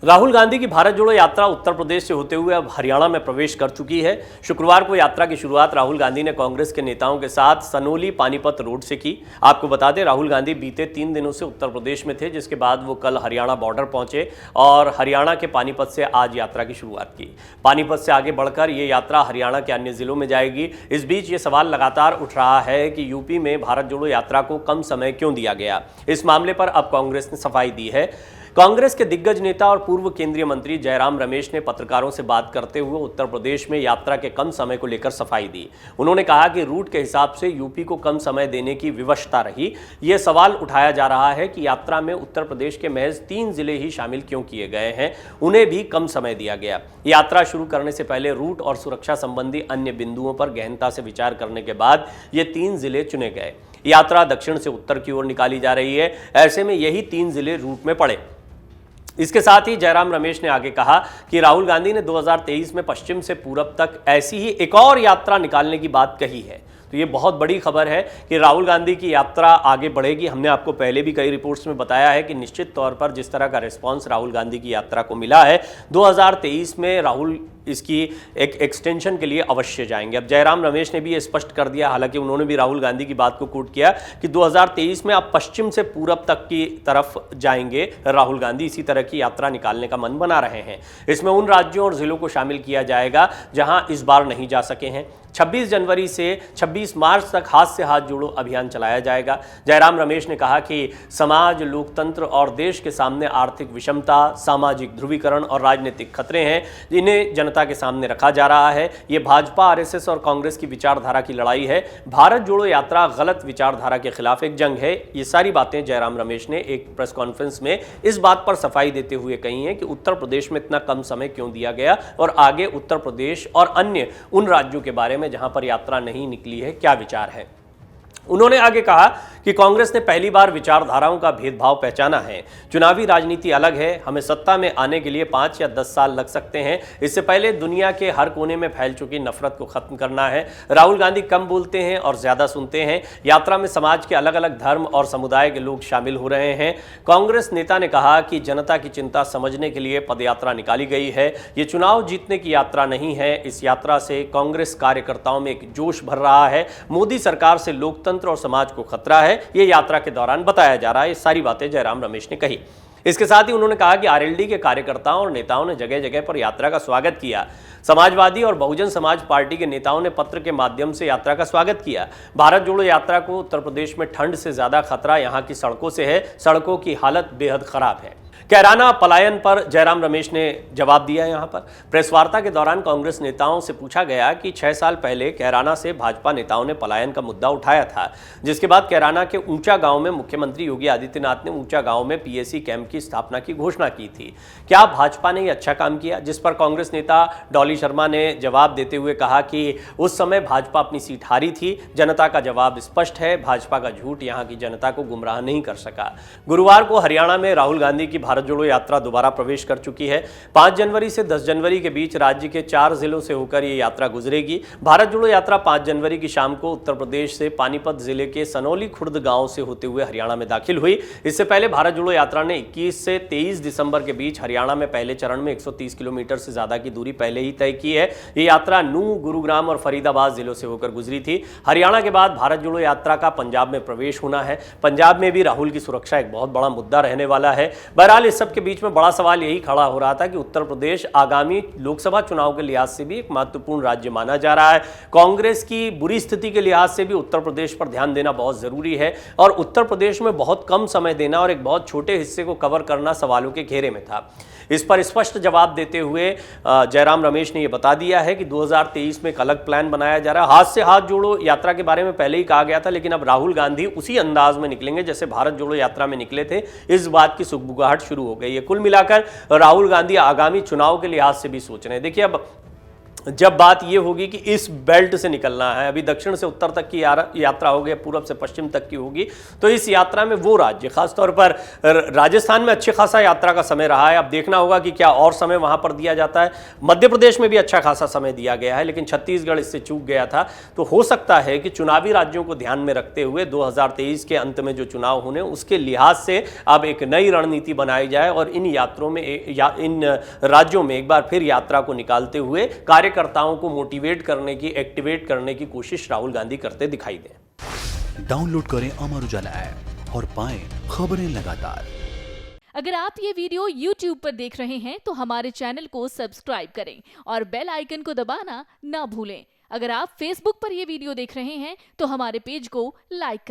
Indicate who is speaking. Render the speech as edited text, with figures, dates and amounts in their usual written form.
Speaker 1: राहुल गांधी की भारत जोड़ो यात्रा उत्तर प्रदेश से होते हुए अब हरियाणा में प्रवेश कर चुकी है। शुक्रवार को यात्रा की शुरुआत राहुल गांधी ने कांग्रेस के नेताओं के साथ सनोली पानीपत रोड से की। आपको बता दें, राहुल गांधी बीते 3 दिनों से उत्तर प्रदेश में थे, जिसके बाद वो कल हरियाणा बॉर्डर पहुंचे और हरियाणा के पानीपत से आज यात्रा की शुरुआत की। पानीपत से आगे बढ़कर ये यात्रा हरियाणा के अन्य जिलों में जाएगी। इस बीच ये सवाल लगातार उठ रहा है कि यूपी में भारत जोड़ो यात्रा को कम समय क्यों दिया गया। इस मामले पर अब कांग्रेस ने सफाई दी है। कांग्रेस के दिग्गज नेता और पूर्व केंद्रीय मंत्री जयराम रमेश ने पत्रकारों से बात करते हुए उत्तर प्रदेश में यात्रा के कम समय को लेकर सफाई दी। उन्होंने कहा कि रूट के हिसाब से यूपी को कम समय देने की विवशता रही। यह सवाल उठाया जा रहा है कि यात्रा में उत्तर प्रदेश के महज 3 जिले ही शामिल क्यों किए गए हैं, उन्हें भी कम समय दिया गया। यात्रा शुरू करने से पहले रूट और सुरक्षा संबंधी अन्य बिंदुओं पर गहनता से विचार करने के बाद ये 3 जिले चुने गए। यात्रा दक्षिण से उत्तर की ओर निकाली जा रही है, ऐसे में यही 3 जिले रूट में पड़े। इसके साथ ही जयराम रमेश ने आगे कहा कि राहुल गांधी ने 2023 में पश्चिम से पूरब तक ऐसी ही एक और यात्रा निकालने की बात कही है। तो ये बहुत बड़ी खबर है कि राहुल गांधी की यात्रा आगे बढ़ेगी। हमने आपको पहले भी कई रिपोर्ट्स में बताया है कि निश्चित तौर पर जिस तरह का रिस्पांस राहुल गांधी की यात्रा को मिला है, 2023 में राहुल इसकी एक एक्सटेंशन के लिए अवश्य जाएंगे। अब जयराम रमेश ने भी ये स्पष्ट कर दिया, हालांकि उन्होंने भी राहुल गांधी की बात को कोट किया कि 2023 में अब पश्चिम से पूरब तक की तरफ जाएंगे राहुल गांधी। इसी तरह की यात्रा निकालने का मन बना रहे हैं। इसमें उन राज्यों और जिलों को शामिल किया जाएगा जहां इस बार नहीं जा सके हैं। 26 जनवरी से 26 मार्च तक हाथ से हाथ जोड़ो अभियान चलाया जाएगा। जयराम रमेश ने कहा कि समाज, लोकतंत्र और देश के सामने आर्थिक विषमता, सामाजिक ध्रुवीकरण और राजनीतिक खतरे हैं, जिन्हें जनता के सामने रखा जा रहा है। ये भाजपा, आरएसएस और कांग्रेस की विचारधारा की लड़ाई है। भारत जोड़ो यात्रा गलत विचारधारा के खिलाफ एक जंग है। ये सारी बातें जयराम रमेश ने एक प्रेस कॉन्फ्रेंस में इस बात पर सफाई देते हुए कही हैं कि उत्तर प्रदेश में इतना कम समय क्यों दिया गया और आगे उत्तर प्रदेश और अन्य उन राज्यों के बारे में जहां पर यात्रा नहीं निकली है क्या विचार है। उन्होंने आगे कहा कि कांग्रेस ने पहली बार विचारधाराओं का भेदभाव पहचाना है। चुनावी राजनीति अलग है। हमें सत्ता में आने के लिए 5 या 10 साल लग सकते हैं। इससे पहले दुनिया के हर कोने में फैल चुकी नफरत को खत्म करना है। राहुल गांधी कम बोलते हैं और ज्यादा सुनते हैं। यात्रा में समाज के अलग अलग धर्म और समुदाय के लोग शामिल हो रहे हैं। कांग्रेस नेता ने कहा कि जनता की चिंता समझने के लिए पदयात्रा निकाली गई है। ये चुनाव जीतने की यात्रा नहीं है। इस यात्रा से कांग्रेस कार्यकर्ताओं में एक जोश भर रहा है। मोदी सरकार से लोकतंत्र और समाज को खतरा है, ये यात्रा के दौरान बताया जा रहा है। ये सारी बातें जयराम रमेश ने कही। इसके साथ ही उन्होंने कहा कि आरएलडी के कार्यकर्ताओं और नेताओं ने जगह जगह पर यात्रा का स्वागत किया। समाजवादी और बहुजन समाज पार्टी के नेताओं ने पत्र के माध्यम से यात्रा का स्वागत किया। भारत जोड़ो यात्रा को उत्तर प्रदेश में ठंड से ज्यादा खतरा यहां की सड़कों से है। सड़कों की हालत बेहद खराब है। कैराना पलायन पर जयराम रमेश ने जवाब दिया। यहां पर प्रेस वार्ता के दौरान कांग्रेस नेताओं से पूछा गया कि 6 साल पहले कैराना से भाजपा नेताओं ने पलायन का मुद्दा उठाया था, जिसके बाद कैराना के ऊंचा गांव में मुख्यमंत्री योगी आदित्यनाथ ने ऊंचा गांव में पीएसी कैंप की स्थापना की घोषणा की थी। क्या भाजपा ने यह अच्छा काम किया? जिस पर कांग्रेस नेता डॉली शर्मा ने जवाब देते हुए कहा कि उस समय भाजपा अपनी सीट हारी थी। जनता का जवाब स्पष्ट है, भाजपा का झूठ यहां की जनता को गुमराह नहीं कर सका। गुरुवार को हरियाणा में राहुल गांधी की भारत जोड़ो यात्रा दोबारा प्रवेश कर चुकी है। 5 जनवरी से 10 जनवरी के बीच राज्य के 4 जिलों से होकर यह यात्रा गुजरेगी। भारत जोड़ो यात्रा 5 जनवरी की शाम को उत्तर प्रदेश से पानीपत जिले के सनोली खुर्द गांव से होते हुए हरियाणा में दाखिल हुई। इससे पहले भारत जोड़ो यात्रा ने 21 से 23 दिसंबर के बीच हरियाणा में पहले चरण में 130 किलोमीटर से ज्यादा की दूरी पहले ही तय की है। यह यात्रा नूंह, गुरुग्राम और फरीदाबाद जिलों से होकर गुजरी थी। हरियाणा के बाद भारत जोड़ो यात्रा का पंजाब में प्रवेश होना है। पंजाब में भी राहुल की सुरक्षा एक बहुत बड़ा मुद्दा रहने वाला है। बहरहाल इस सब के बीच में बड़ा सवाल यही खड़ा हो रहा था कि उत्तर प्रदेश आगामी लोकसभा चुनाव के लिहाज से भी एक महत्वपूर्ण राज्य माना जा रहा है। कांग्रेस की बुरी स्थिति के लिहाज से भी उत्तर प्रदेश पर ध्यान देना बहुत जरूरी है और उत्तर प्रदेश में बहुत कम समय देना और एक बहुत छोटे हिस्से को कवर करना सवालों के घेरे में था। इस पर स्पष्ट जवाब देते हुए जयराम रमेश ने यह बता दिया है कि 2023 में एक अलग प्लान बनाया जा रहा है। हाथ से हाथ जोड़ो यात्रा के बारे में पहले ही कहा गया था, लेकिन अब राहुल गांधी उसी अंदाज में निकलेंगे जैसे भारत जोड़ो यात्रा में निकले थे। इस बात की सुगबुगाहट शुरू हो गई है। कुल मिलाकर राहुल गांधी आगामी चुनाव के लिहाज से भी सोच रहे हैं। देखिए, अब जब बात ये होगी कि इस बेल्ट से निकलना है, अभी दक्षिण से उत्तर तक की यात्रा होगी, पूर्व से पश्चिम तक की होगी, तो इस यात्रा में वो राज्य, खासतौर पर राजस्थान में अच्छे खासा यात्रा का समय रहा है। अब देखना होगा कि क्या और समय वहां पर दिया जाता है। मध्य प्रदेश में भी अच्छा खासा समय दिया गया है, लेकिन छत्तीसगढ़ इससे चूक गया था। तो हो सकता है कि चुनावी राज्यों को ध्यान में रखते हुए 2023 के अंत में जो चुनाव होने, उसके लिहाज से अब एक नई रणनीति बनाई जाए और इन यात्रों में इन राज्यों में एक बार फिर यात्रा को निकालते हुए कार्यकर्ताओं को मोटिवेट करने की, एक्टिवेट करने की कोशिश राहुल गांधी करते दिखाई दें।
Speaker 2: डाउनलोड करें अमर उजाला ऐप और पाएं खबरें लगातार।
Speaker 3: अगर आप ये वीडियो YouTube पर देख रहे हैं तो हमारे चैनल को सब्सक्राइब करें और बेल आइकन को दबाना ना भूलें। अगर आप Facebook पर ये वीडियो देख रहे हैं तो हमारे पेज को लाइक करें।